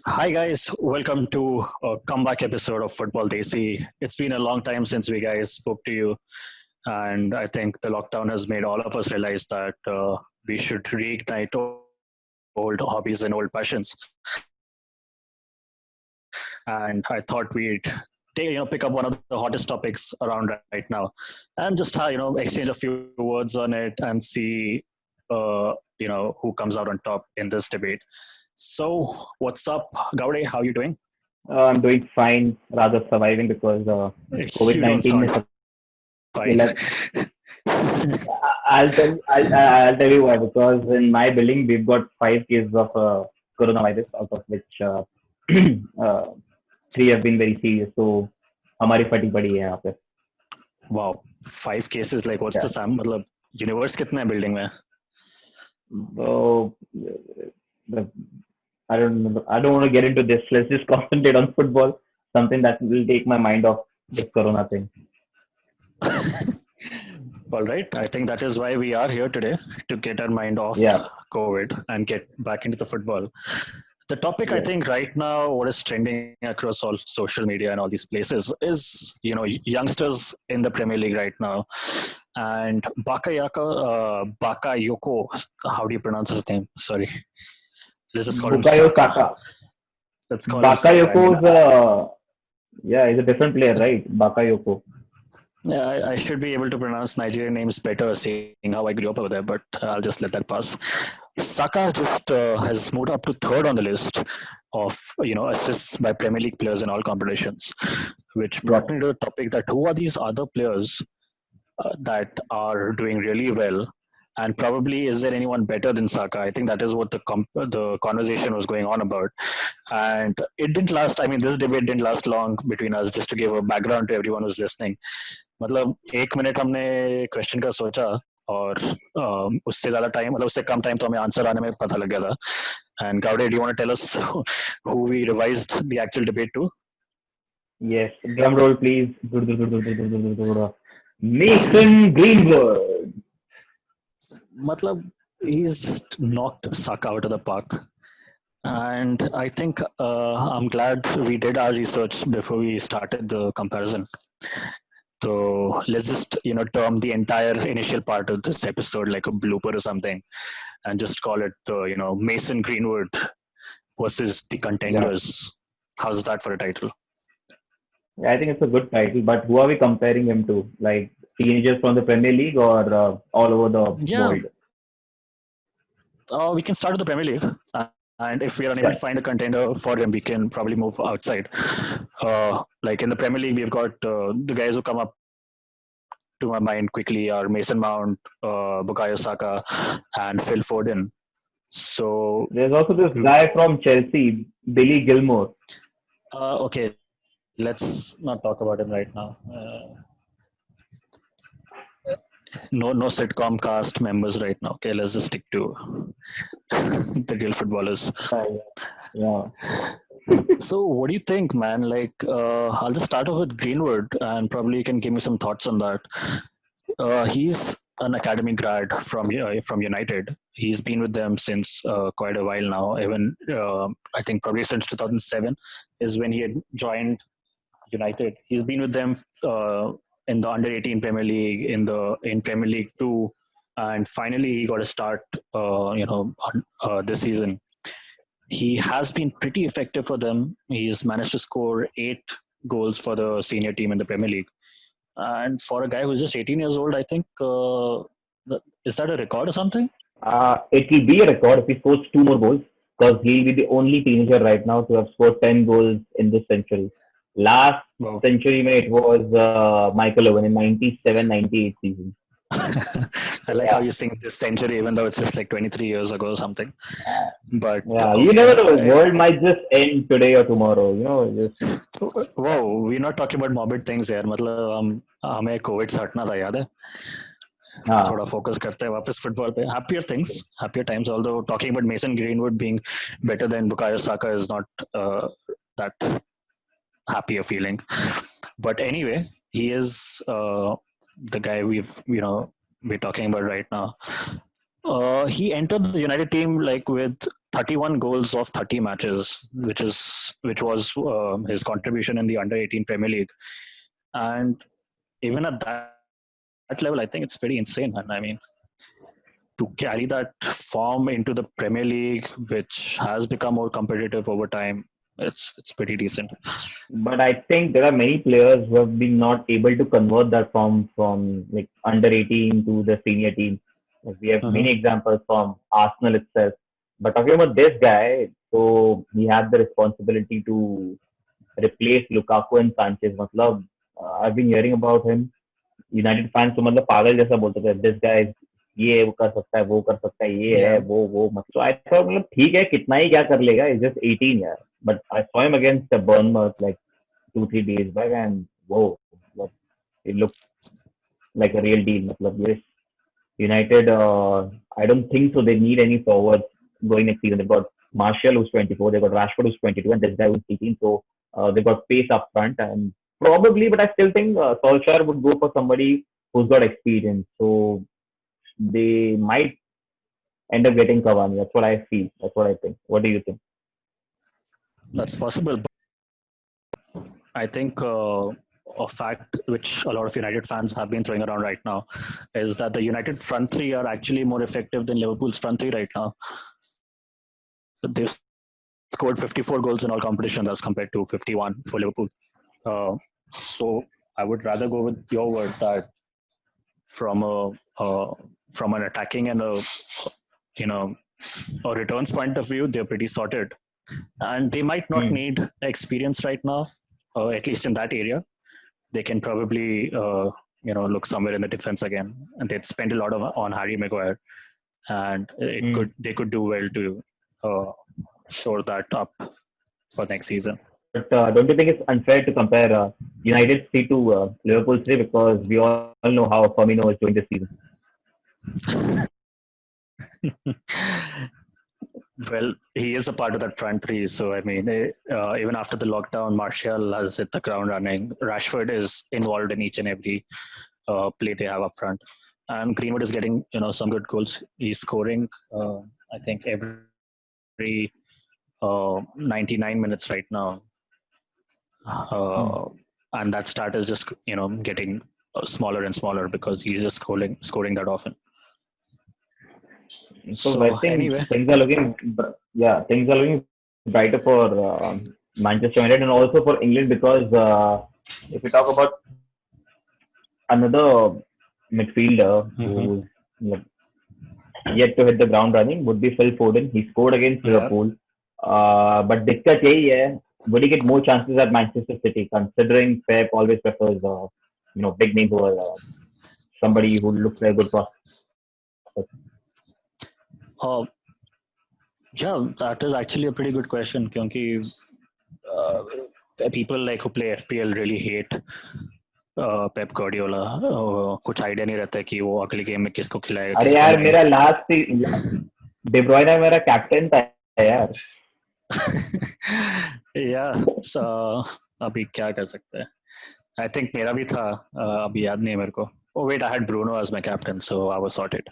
Hi guys, welcome to a comeback episode of Football Desi. It's been a long time since we guys spoke to you, and I think the lockdown has made all of us realize that we should reignite old hobbies and old passions. And I thought we'd pick up one of the hottest topics around right now, and just exchange a few words on it and see who comes out on top in this debate. So, what's up, Gaude? How are you doing? I'm doing fine, rather surviving because COVID You don't 19 sound is. fine. I'll tell you why. Because in my building we've got 5 cases of coronavirus, out of which uh, three have been very serious. So हमारी फटी पड़ी है यहाँ पे. Wow, 5 cases. Like, what's Yeah. the sum? मतलब universe कितने हैं building में? So the, I don't want to get into this. Let's just concentrate on football. Something that will take my mind off this corona thing. All right. I think that is why we are here today, to get our mind off Yeah. COVID and get back into the football. The topic, I Yeah. think, right now, what is trending across all social media and all these places is, youngsters in the Premier League right now. And Bakayoko, how do you pronounce his name? Sorry. Let's just call him Bukayo Saka. Saka. Let's call him Saka. Bakayoko's yeah, he's a different player, right? Bakayoko. Yeah, I should be able to pronounce Nigerian names better, seeing how I grew up over there, but I'll just let that pass. Saka just has moved up to third on the list of assists by Premier League players in all competitions, which Yeah. brought me to the topic that who are these other players that are doing really well, and probably is there anyone better than Saka? I think that is what the conversation was going on about, and it didn't last. I mean, this debate didn't last long between us. Just to give a background to everyone who's listening, मतलब 1 minute हमने question का सोचा और उससे ज्यादा time मतलब उससे कम time तो हमें आंसर आने में पता लग गया था एंड गाउडे do you want to tell us who we revised the actual debate to? Yes. Drum roll, please. Mason Greenwood. मतलब he's just knocked Saka out of the park. And I think I'm glad we did our research before we started the comparison. So let's just term the entire initial part of this episode like a blooper or something, and just call it the Mason Greenwood versus the Yeah. contenders. How's that for a title? I think it's a good title, but who are we comparing him to? Like teenagers from the Premier League or all over the Yeah, world? we can start with the Premier League, and if we are unable Yeah. to find a contender for him, we can probably move outside. Like in the Premier League, we've got the guys who come up to my mind quickly are Mason Mount, Bukayo Saka, and Phil Foden. So There's also this guy from Chelsea, Billy Gilmore. okay, let's not talk about him right now. No sitcom cast members right now. Okay, let's just stick to the real footballers. Yeah. So, what do you think, man? Like, I'll just start off with Greenwood, and probably you can give me some thoughts on that. He's an academy grad from United. He's been with them since quite a while now. Even I think probably since 2007 is when he had joined United. He's been with them in the under 18 Premier League, in Premier League 2, and finally he got a start. This season he has been pretty effective for them. He's managed to score 8 goals for the senior team in the Premier League. And for a guy who's just 18 years old, I think is that a record or something? It will be a record if he scores 2 more goals because he'll be the only teenager right now to have scored 10 goals in this century. Last Wow. century, mate, was Michael Owen in 97-98 season. I like how you sing this century, even though it's just like 23 years ago or something. But Yeah, okay, you never know. World might just end today or tomorrow. Just. Whoa, we're not talking about morbid things here. मतलब हमें Covid से हटना था याद है थोड़ा focus करते हैं वापस फुटबॉल पे happier times although talking about Mason Greenwood being better than Bukayo Saka is not that happy a feeling, but anyway he is the guy we're talking about right now. He entered the United team like with 31 goals of 30 matches, which was his contribution in the under 18 Premier League. And even at that level, I think it's pretty insane. And I mean, to carry that form into the Premier League, which has become more competitive over time, it's pretty decent. But I think there are many players who have been not able to convert that from like under 18 to the senior team. Like, we have Mm-hmm. many examples from Arsenal itself. But talking about this guy, so he had the responsibility to replace Lukaku and Sanchez. मतलब, I've been hearing about him. United fans तो मतलब पागल जैसा बोलते थे this guy ये वो कर सकता है वो कर सकता है ये है Yeah. वो मतलब आई थॉट मतलब ठीक है कितना ही क्या कर लेगा इज जस्ट 18 यार but I saw him against बर्नमouth like 2-3 days back and whoa like, it looked like a real deal मतलब yes United I don't think so they need any forwards going next season they've got Martial who's 24 they've got Rashford who's 22 and this guy who's 18 so they've got pace up front and probably but I still think Solskjaer would go for somebody who's got experience so they might end up getting Cavani. That's what I feel. That's what I think. What do you think? That's possible. But I think a fact which a lot of United fans have been throwing around right now is that the United front three are actually more effective than Liverpool's front three right now. They've scored 54 goals in all competitions as compared to 51 for Liverpool. So I would rather go with your word that from a from an attacking and you know a returns point of view, they're pretty sorted, and they might not Hmm. need experience right now, at least in that area. They can probably look somewhere in the defense again, and they'd spend a lot on Harry Maguire, and Hmm. they could do well to uh, shore that up for next season. But don't you think it's unfair to compare United 3 to Liverpool 3 because we all know how Firmino is doing this season? Well, he is a part of that front three. So, I mean, even after the lockdown, Martial has hit the ground running. Rashford is involved in each and every play they have up front. And Greenwood is getting, some good goals. He's scoring, I think, every 99 minutes right now. Hmm. And that stat is just, getting smaller and smaller because he's just scoring that often. So I So, think anyway, things are looking brighter for Manchester United and also for England because if we talk about another midfielder mm-hmm. who's like, yet to hit the ground running would be Phil Foden. He scored against Yeah. Liverpool. But दिक्कत यही है would he get more chances at Manchester City considering Pep always prefers big names over somebody who looks like a good prospect. Uh, Yeah, that is actually a pretty good question because people like who play FPL really hate Pep Guardiola. कुछ idea नहीं रहता है कि वो अगले game में किसको खिलाएगा अरे किसको यार नहीं. मेरा लास्ट De Bruyne मेरा कैप्टन था यार. Yeah, so अभी क्या कर सकते हैं. I think मेरा भी था अभी याद नहीं है मेरे को. Oh wait, I had Bruno as my captain, so I was sorted.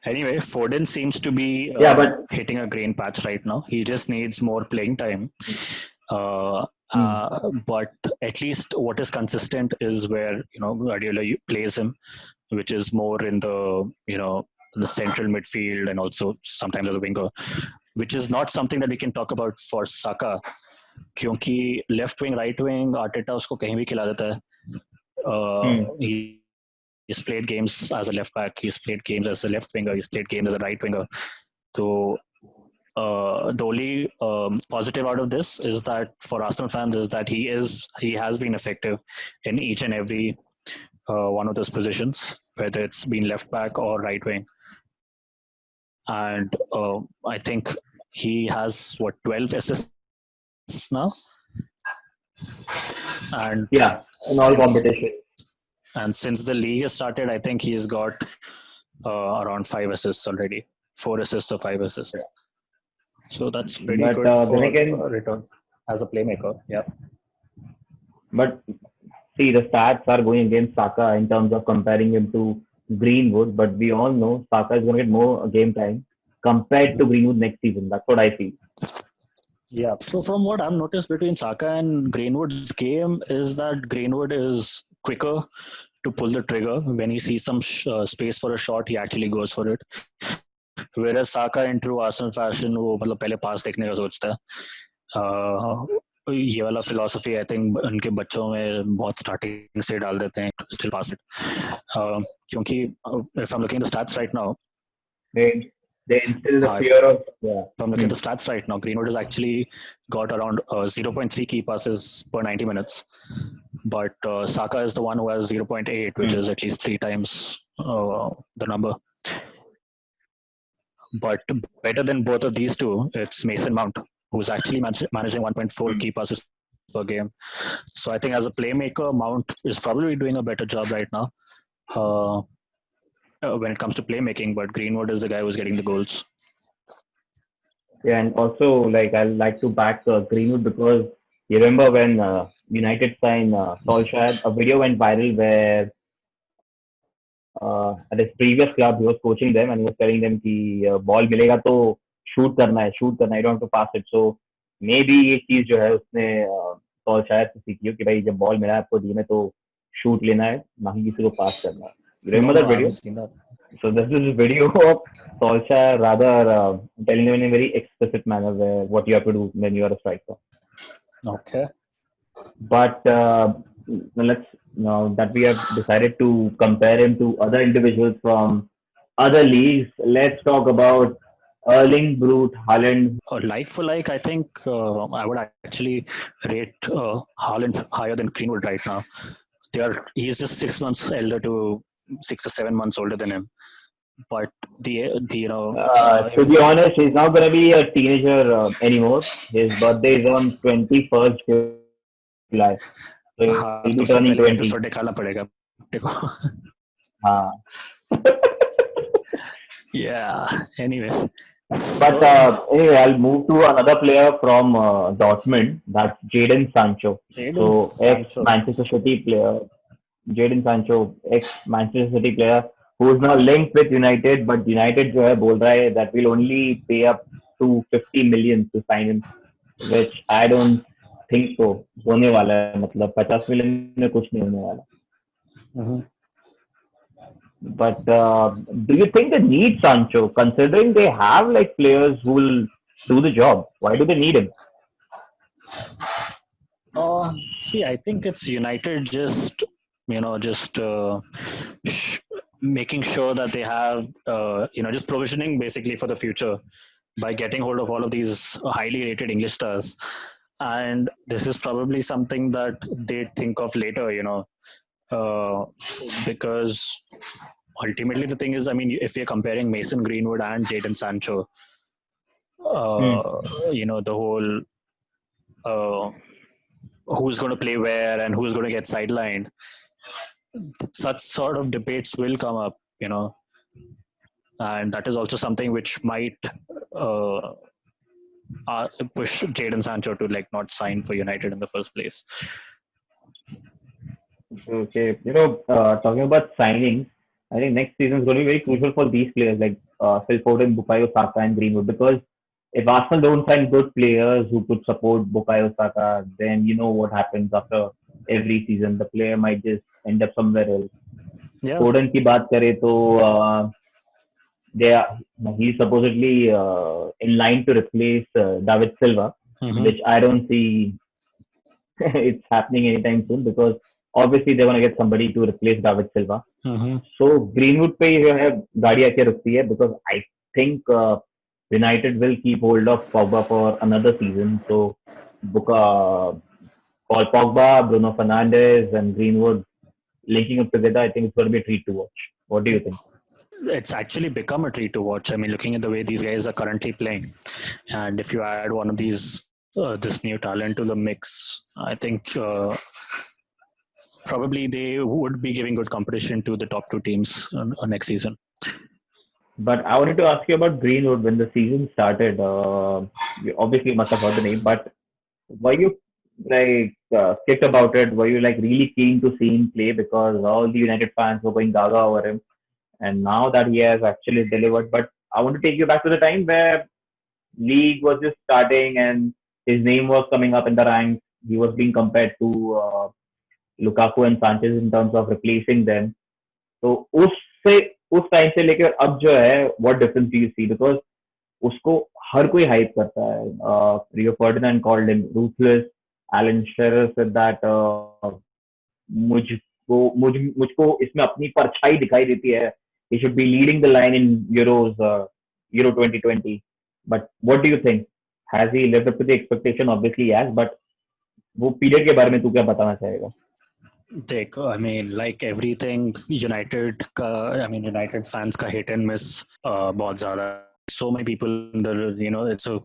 Anyway, Foden seems to be Yeah, but hitting a green patch right now. He just needs more playing time. Uh, hmm, but at least what is consistent is where Guardiola plays him, which is more in the central midfield and also sometimes as a winger, which is not something that we can talk about for Saka, क्योंकि left wing, right wing, Arteta उसको कहीं भी खिला देता है. hmm. He's played games as a left back. He's played games as a left winger. He's played games as a right winger. So the only positive out of this is that for Arsenal fans is that he has been effective in each and every one of those positions, whether it's been left back or right wing. And I think he has 12 assists now, and Yeah, in all since competition. since the league has started, I think he's got around 5 assists already, 4 assists or 5 assists. So that's pretty But good then for again, return as a playmaker. Yeah. but see the stats are going against Saka in terms of comparing him to Greenwood, but we all know Saka is going to get more game time compared to Greenwood next season. That's what I feel. Yeah. So from what I've noticed between Saka and Greenwood's game is that Greenwood is quicker to pull the trigger. When he sees some space for a shot, he actually goes for it. Whereas Saka in true Arsenal fashion, वो मतलब पहले पास देखने का सोचता है. ये वाला philosophy I think उनके बच्चों में बहुत स्टार्टिंग से डाल देते हैं स्टिल पास इट क्योंकि if I'm looking at the stats right now, They they instill the if fear of yeah. I'm looking at the stats right now, Greenwood has actually got around 0.3 key passes per 90 minutes, but Saka is the one who has 0.8, which is at least 3 times the number. But better than both of these two, it's Mason Mount, who's actually managing 1.4 key passes per game. So I think as a playmaker, Mount is probably doing a better job right now when it comes to playmaking. But Greenwood is the guy who's getting the goals. Yeah, and also like I like to back Greenwood because you remember when United signed Solskjaer, a video went viral where at his previous club he was coaching them and he was telling them कि ball मिलेगा तो shoot करना है, you don't have to pass it. So maybe ये चीज जो है उसने Solskjaer से सीखी हो कि भाई जब बॉल मिला है आपको दी में तो शूट लेना है ना कि किसी को पास करना है. You remember that I video? haven't seen that. So this is a video of Solskjaer rather telling them in a very explicit manner where what you have to do when you are a striker. Okay. But let's now that we have decided to compare him to other individuals from other leagues, let's talk about Erling Brute Haaland. Like for like, I think I would actually rate Haaland higher than Greenwood right now. He's just 6 months elder to 6 or 7 months older than him. But To be honest, he's not going to be a teenager anymore. His birthday is on 21st July. So हाँ he'll तो be उससे turning पहले 20. Episode निकालना पड़ेगा देखो. हाँ. Yeah. Anyway, But anyway, I'll move to another player from Dortmund. That's Jadon Sancho. So ex Manchester City player, Jadon Sancho, ex Manchester City player, who is now linked with United. But United जो है बोल रहा है that will only pay up to 50 million to sign him, which I don't think so. होने वाला है मतलब 50 million में कुछ नहीं होने वाला. But do you think they need Sancho, considering they have like players who will do the job? Why do they need him? See, I think it's United just making sure that they have just provisioning basically for the future by getting hold of all of these highly rated English stars. And this is probably something that they think of later, because ultimately the thing is, I mean, if you're comparing Mason Greenwood and Jadon Sancho, the whole who's going to play where and who's going to get sidelined, such sort of debates will come up, and that is also something which might push Jadon Sancho to like not sign for United in the first place. Okay, talking about signings, I think next season is going to be very crucial for these players like Phil Foden, Bukayo Saka, and Greenwood because if Arsenal don't sign good players who could support Bukayo Saka, then you know what happens after every season. The player might just end up somewhere else. Yeah. Foden की बात करें तो he's supposedly in line to replace David Silva, which I don't see it's happening anytime soon because obviously they want to get somebody to replace David Silva. So Greenwood पे जो है गाड़ी आके रुकती है because I think United will keep hold of Pogba for another season. So Paul Pogba, Bruno Fernandes, and Greenwood linking up together, I think it's going to be a treat to watch. What do you think? It's actually become a treat to watch. I mean, looking at the way these guys are currently playing, and if you add one of these this new talent to the mix, I think probably they would be giving good competition to the top two teams next season. But I wanted to ask you about Greenwood when the season started. You obviously must have heard the name, but were you like skeptical about it? Were you like really keen to see him play because all the United fans were going gaga over him? and now that he has actually delivered. But I want to take you back to the time where league was just starting and his name was coming up in the ranks. He was being compared to Lukaku and Sanchez in terms of replacing them. तो उस time से लेकर अब जो है what difference do you see because उसको हर कोई हाइप करता है Rio Ferdinand called him ruthless Alan Shearer said that मुझको इसमें अपनी परछाई दिखाई देती है he should be leading the line in Euros Euro 2020 but what do you think has he lived up to the expectation obviously he has but वो period के बारे में तू क्या बताना चाहेगा देख I mean like everything United का I mean United fans का hit and miss बहुत ज़्यादा so many people in the it's a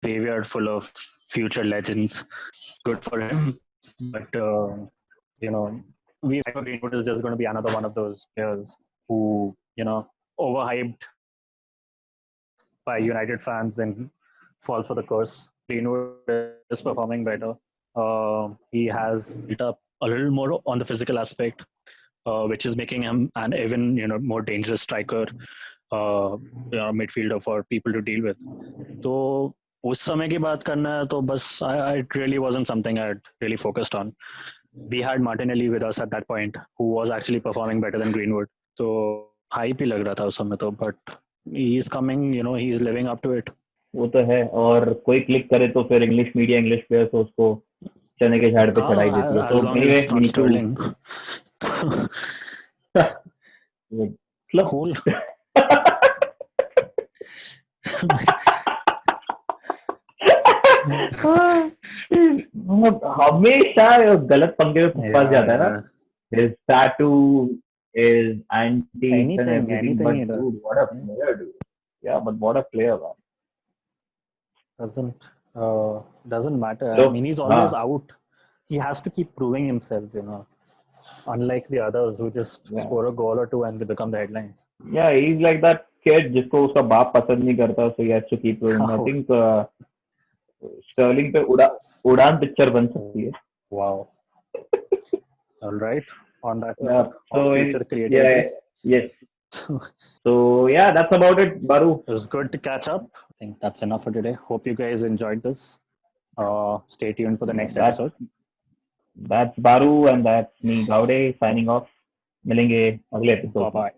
graveyard full of future legends good for him but we Greenwood is just going to be another one of those players who overhyped by United fans and fall for the curse. Greenwood is performing better. He has built up a little more on the physical aspect, which is making him an even more dangerous striker, midfielder for people to deal with. तो उस समय की बात करना है तो बस it really wasn't something I really focused on. We had Martinelli with us at that point, who was actually performing better than Greenwood. तो hype ही लग रहा था उस समय तो, but he is coming, he is living up to it. वो तो है और कोई क्लिक करे तो फिर इंग्लिश मीडिया इंग्लिश प्लेयर्स तो उसको चने के झाड़ पे चढ़ाई देती है तो anyway we need to cool. हमेशा गलत पंगे में फंस जाता है ना his tattoo is anti and everything but dude what a player dude yeah but what a player man doesn't matter. I mean, he's always out. He has to keep proving himself, unlike the others who just score a goal or two and they become the headlines. Yeah, he's like that kid जिसको उसका बाप पसंद नहीं करता, so he has to keep proving. I think Sterling पे उड़ान picture बन सकती है. Wow. All right. On that note, future creativity. Yeah, yes. So yeah, that's about it, Baru. It was good to catch up. I think that's enough for today. Hope you guys enjoyed this. Stay tuned for the next episode. That's Baru and that's me, Gaude, signing off. मिलेंगे अगले episode. Bye bye.